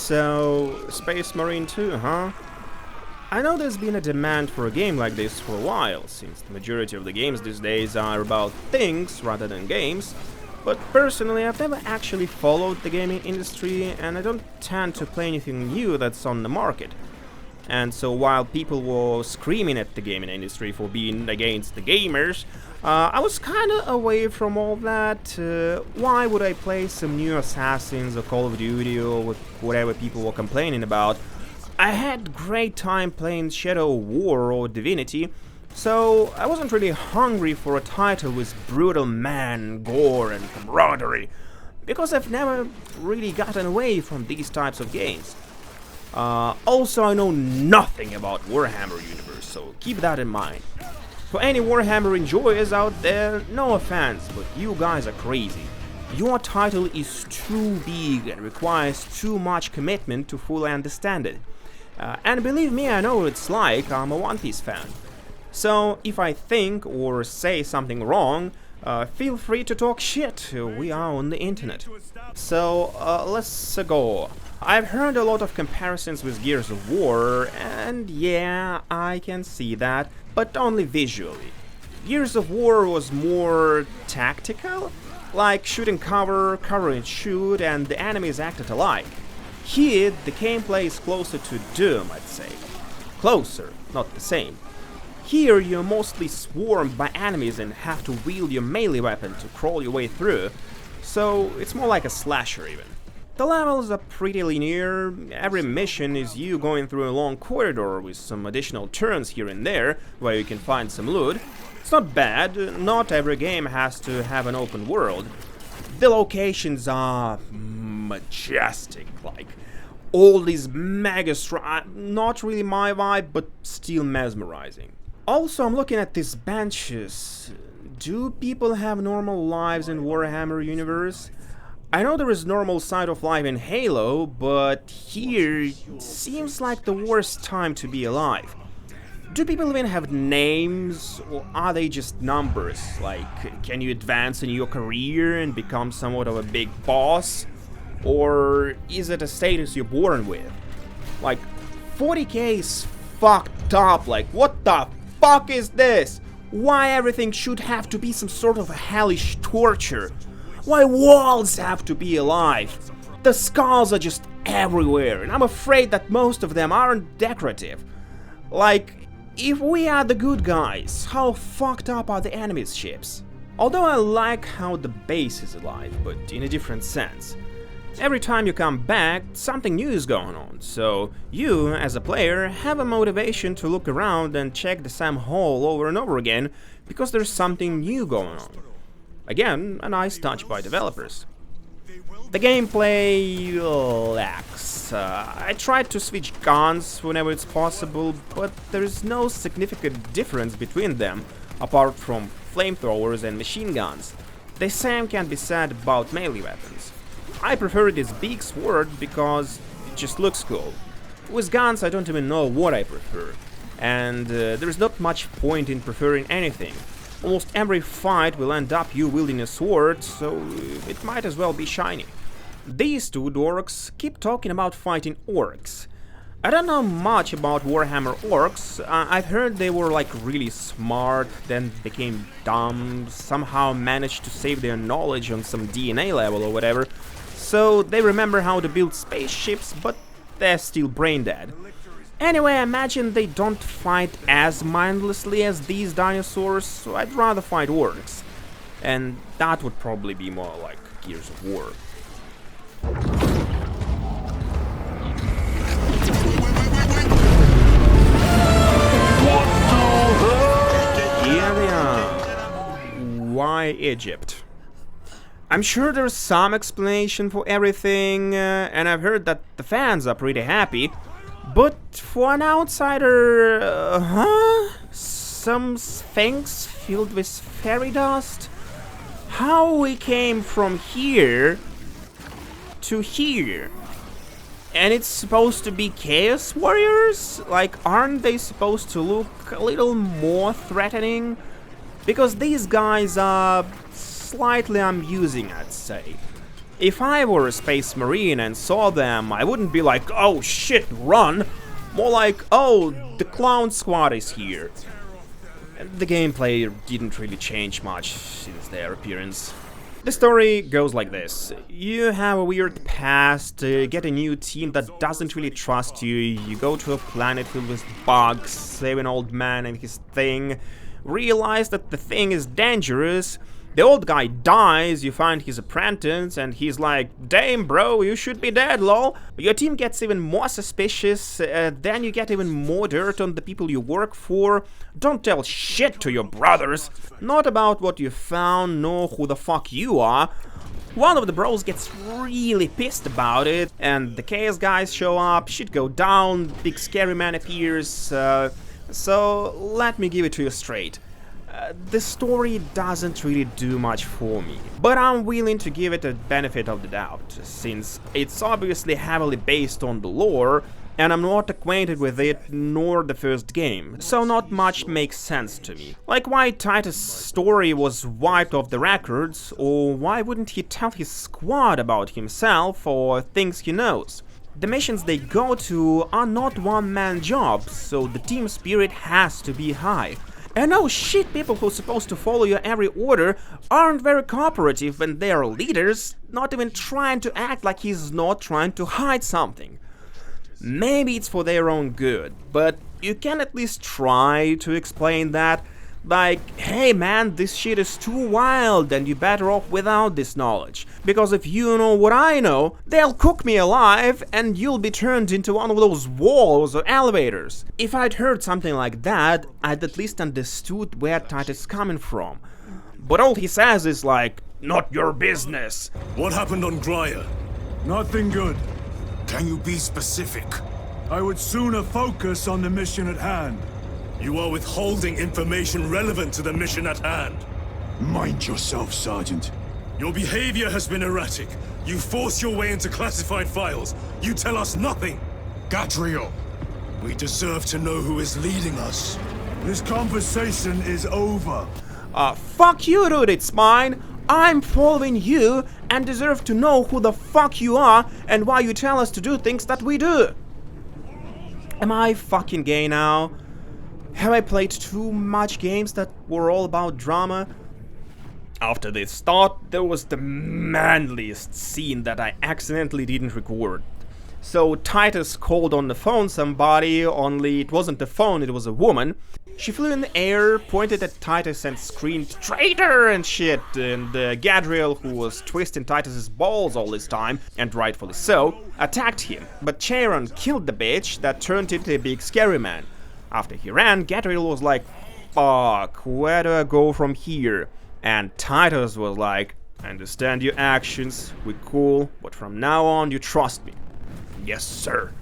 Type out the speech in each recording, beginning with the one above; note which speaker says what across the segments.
Speaker 1: So, Space Marine 2, huh? I know there's been a demand for a game like this for a while, since the majority of the games these days are about things rather than games, but personally I've never actually followed the gaming industry and I don't tend to play anything new that's on the market. And so while people were screaming at the gaming industry for being against the gamers, I was kinda away from all that. Why would I play some new Assassins or Call of Duty or whatever people were complaining about? I had great time playing Shadow War or Divinity, so I wasn't really hungry for a title with brutal man, gore and camaraderie, because I've never really gotten away from these types of games. Also, I know nothing about Warhammer universe, so keep that in mind. For any Warhammer enjoyers out there, no offense, but you guys are crazy. Your title is too big and requires too much commitment to fully understand it. And believe me, I know what it's like, I'm a One Piece fan. So, if I think or say something wrong, feel free to talk shit, we are on the internet. So, let's go. I've heard a lot of comparisons with Gears of War, and yeah, I can see that, but only visually. Gears of War was more tactical, like shoot and cover, cover and shoot, and the enemies acted alike. Here, the gameplay is closer to Doom, I'd say. Closer, not the same. Here, you're mostly swarmed by enemies and have to wield your melee weapon to crawl your way through, so it's more like a slasher even. The levels are pretty linear, every mission is you going through a long corridor with some additional turns here and there, where you can find some loot. It's not bad, not every game has to have an open world. The locations are majestic, like all these mega not really my vibe, but still mesmerizing. Also, I'm looking at these benches. Do people have normal lives in Warhammer universe? I know there is normal side of life in Halo, but here it seems like the worst time to be alive. Do people even have names, or are they just numbers? Like, can you advance in your career and become somewhat of a big boss? Or is it a status you're born with? Like, 40k is fucked up, like, what the fuck is this? Why everything should have to be some sort of a hellish torture? Why walls have to be alive? The skulls are just everywhere, and I'm afraid that most of them aren't decorative. Like, if we are the good guys, how fucked up are the enemy's ships? Although I like how the base is alive, but in a different sense. Every time you come back, something new is going on, so you, as a player, have a motivation to look around and check the same hole over and over again, because there's something new going on. Again, a nice touch by developers. The gameplay lacks. I tried to switch guns whenever it's possible, but there is no significant difference between them, apart from flamethrowers and machine guns. The same can be said about melee weapons. I prefer this big sword because it just looks cool. With guns I don't even know what I prefer, and there is not much point in preferring anything. Almost every fight will end up you wielding a sword, so it might as well be shiny. These two dorks keep talking about fighting orcs. I don't know much about Warhammer orcs. I've heard they were like really smart, then became dumb, somehow managed to save their knowledge on some DNA level or whatever. So they remember how to build spaceships, but they're still brain dead. Anyway, I imagine they don't fight as mindlessly as these dinosaurs, so I'd rather fight orcs. And that would probably be more like Gears of War. Here they are. Why Egypt? I'm sure there's some explanation for everything, and I've heard that the fans are pretty happy. But for an outsider, some sphinx filled with fairy dust? How we came from here to here? And it's supposed to be Chaos Warriors? Like, aren't they supposed to look a little more threatening? Because these guys are slightly amusing, I'd say. If I were a space marine and saw them, I wouldn't be like, oh shit, run! More like, oh, the clown squad is here. And the gameplay didn't really change much since their appearance. The story goes like this. You have a weird past, get a new team that doesn't really trust you, you go to a planet filled with bugs, save an old man and his thing, realize that the thing is dangerous, the old guy dies, you find his apprentice, and he's like, damn bro, you should be dead, lol. Your team gets even more suspicious, then you get even more dirt on the people you work for. Don't tell shit to your brothers, not about what you found, nor who the fuck you are. One of the bros gets really pissed about it, and the chaos guys show up, shit go down, big scary man appears, so let me give it to you straight. The story doesn't really do much for me, but I'm willing to give it a benefit of the doubt, since it's obviously heavily based on the lore, and I'm not acquainted with it nor the first game, so not much makes sense to me. Like why Titus' story was wiped off the records, or why wouldn't he tell his squad about himself or things he knows? The missions they go to are not one-man jobs, so the team spirit has to be high. And no shit, people who are supposed to follow your every order aren't very cooperative when they are leaders, not even trying to act like he's not trying to hide something. Maybe it's for their own good, but you can at least try to explain that. Like, hey man, this shit is too wild and you're better off without this knowledge. Because if you know what I know, they'll cook me alive and you'll be turned into one of those walls or elevators. If I'd heard something like that, I'd at least understood where Titus is coming from. But all he says is like, not your business.
Speaker 2: What happened on Grya?
Speaker 3: Nothing good.
Speaker 2: Can you be specific?
Speaker 3: I would sooner focus on the mission at hand.
Speaker 2: You are withholding information relevant to the mission at hand.
Speaker 3: Mind yourself, Sergeant.
Speaker 2: Your behavior has been erratic. You force your way into classified files. You tell us nothing. Gadriel, we deserve to know who is leading us.
Speaker 3: This conversation is over.
Speaker 1: Fuck you, dude, it's mine. I'm following you and deserve to know who the fuck you are and why you tell us to do things that we do. Am I fucking gay now? Have I played too much games that were all about drama? After this thought, there was the manliest scene that I accidentally didn't record. So Titus called on the phone somebody, only it wasn't the phone, it was a woman. She flew in the air, pointed at Titus and screamed, "Traitor!" and shit, and Gadriel, who was twisting Titus's balls all this time, and rightfully so, attacked him. But Charon killed the bitch that turned into a big scary man. After he ran, Gadriel was like, fuck, where do I go from here? And Titus was like, I understand your actions, we're cool, but from now on you trust me. Yes, sir.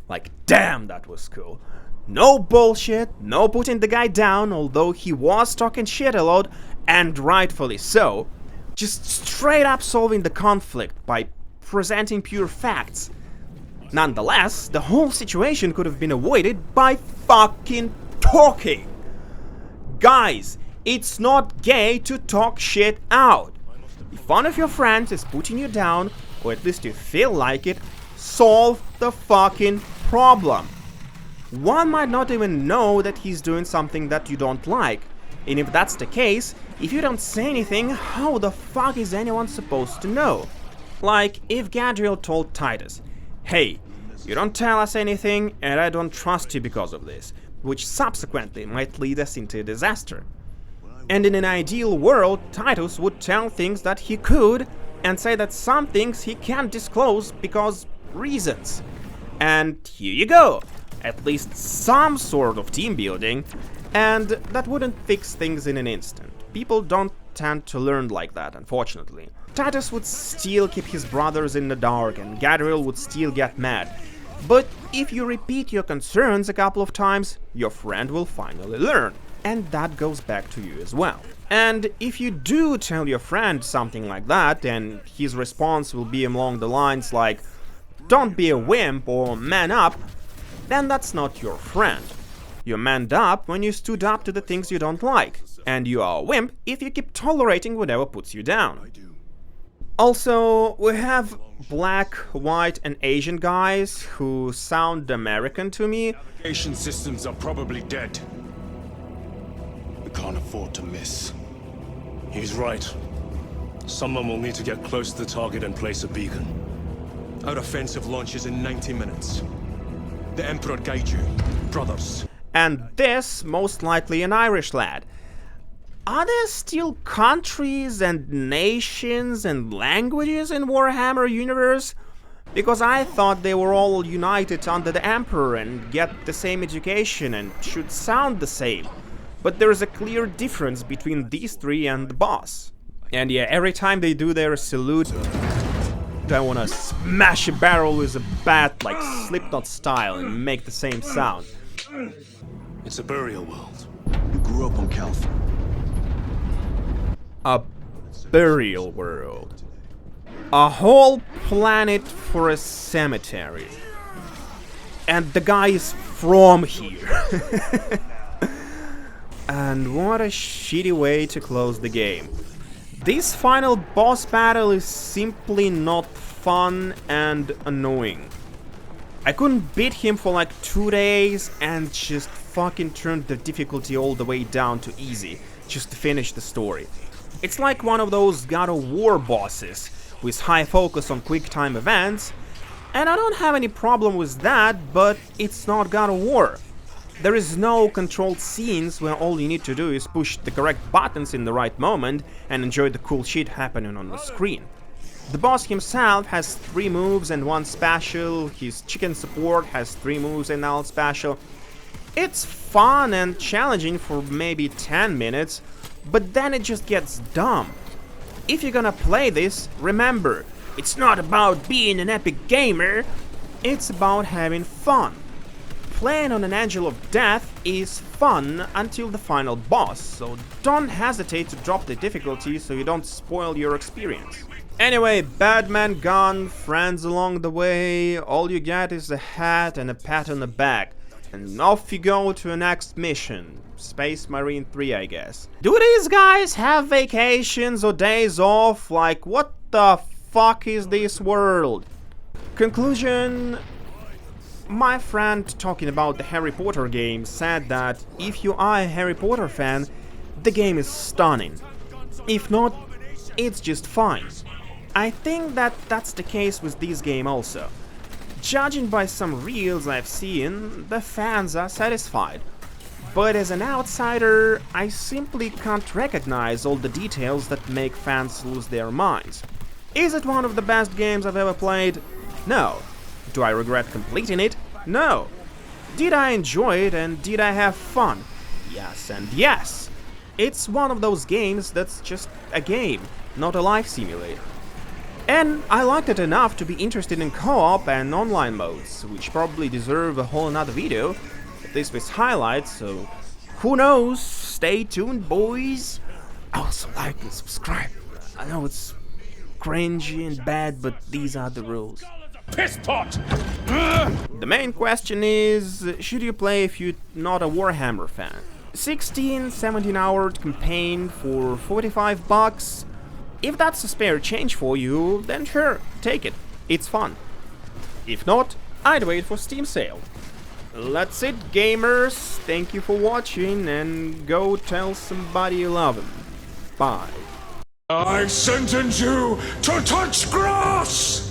Speaker 1: Like, damn, that was cool. No bullshit, no putting the guy down, although he was talking shit a lot, and rightfully so. Just straight up solving the conflict by presenting pure facts. Nonetheless, the whole situation could have been avoided by fucking talking. Guys, it's not gay to talk shit out. If one of your friends is putting you down, or at least you feel like it, solve the fucking problem. One might not even know that he's doing something that you don't like. And if that's the case, if you don't say anything, how the fuck is anyone supposed to know? Like, if Gadriel told Titus, hey, you don't tell us anything and I don't trust you because of this, which subsequently might lead us into a disaster. And in an ideal world, Titus would tell things that he could and say that some things he can't disclose because reasons. And here you go, at least some sort of team building, and that wouldn't fix things in an instant. People don't tend to learn like that, unfortunately. Titus would still keep his brothers in the dark and Gadriel would still get mad. But if you repeat your concerns a couple of times, your friend will finally learn. And that goes back to you as well. And if you do tell your friend something like that, and his response will be along the lines like, don't be a wimp or man up, then that's not your friend. You manned up when you stood up to the things you don't like, and you are a wimp if you keep tolerating whatever puts you down. Also, we have black, white, and Asian guys who sound American to me.
Speaker 2: Navigation systems are probably dead. We can't afford to miss. He's right. Someone will need to get close to the target and place a beacon.
Speaker 4: Our offensive launches in 90 minutes. The Emperor guide you, brothers.
Speaker 1: And this, most likely an Irish lad. Are there still countries and nations and languages in Warhammer universe? Because I thought they were all united under the Emperor and get the same education and should sound the same. But there is a clear difference between these three and the boss. And yeah, every time they do their salute, I wanna smash a barrel with a bat like Slipknot style and make the same sound.
Speaker 2: It's a burial world.
Speaker 4: You grew up on Calth.
Speaker 1: A burial world. A whole planet for a cemetery. And the guy is from here. And what a shitty way to close the game. This final boss battle is simply not fun and annoying. I couldn't beat him for like 2 days and just fucking turned the difficulty all the way down to easy just to finish the story. It's like one of those God of War bosses with high focus on quick time events, and I don't have any problem with that, but it's not God of War. There is no controlled scenes where all you need to do is push the correct buttons in the right moment and enjoy the cool shit happening on the screen. The boss himself has 3 moves and 1 special, his chicken support has 3 moves and 1 special. It's fun and challenging for maybe 10 minutes, but then it just gets dumb. If you're gonna play this, remember, it's not about being an epic gamer, it's about having fun. Playing on an Angel of Death is fun until the final boss, so don't hesitate to drop the difficulty so you don't spoil your experience. Anyway, bad man gone, friends along the way, all you get is a hat and a pat on the back. And off you go to the next mission. Space Marine 3, I guess. Do these guys have vacations or days off? Like, what the fuck is this world? Conclusion. My friend talking about the Harry Potter game said that if you are a Harry Potter fan, the game is stunning. If not, it's just fine. I think that that's the case with this game also. Judging by some reels I've seen, the fans are satisfied. But as an outsider, I simply can't recognize all the details that make fans lose their minds. Is it one of the best games I've ever played? No. Do I regret completing it? No. Did I enjoy it and did I have fun? Yes and yes. It's one of those games that's just a game, not a life simulator. And I liked it enough to be interested in co-op and online modes, which probably deserve a whole another video, at least with highlights, so who knows, stay tuned boys! Also like and subscribe. I know it's cringy and bad, but these are the rules.
Speaker 2: Piss pot!
Speaker 1: The main question is, should you play if you're not a Warhammer fan? 16-17 hour campaign for $45? If that's a spare change for you, then sure, take it. It's fun. If not, I'd wait for Steam sale. That's it, gamers. Thank you for watching, and go tell somebody you love them. Bye.
Speaker 2: I sentence you to touch grass!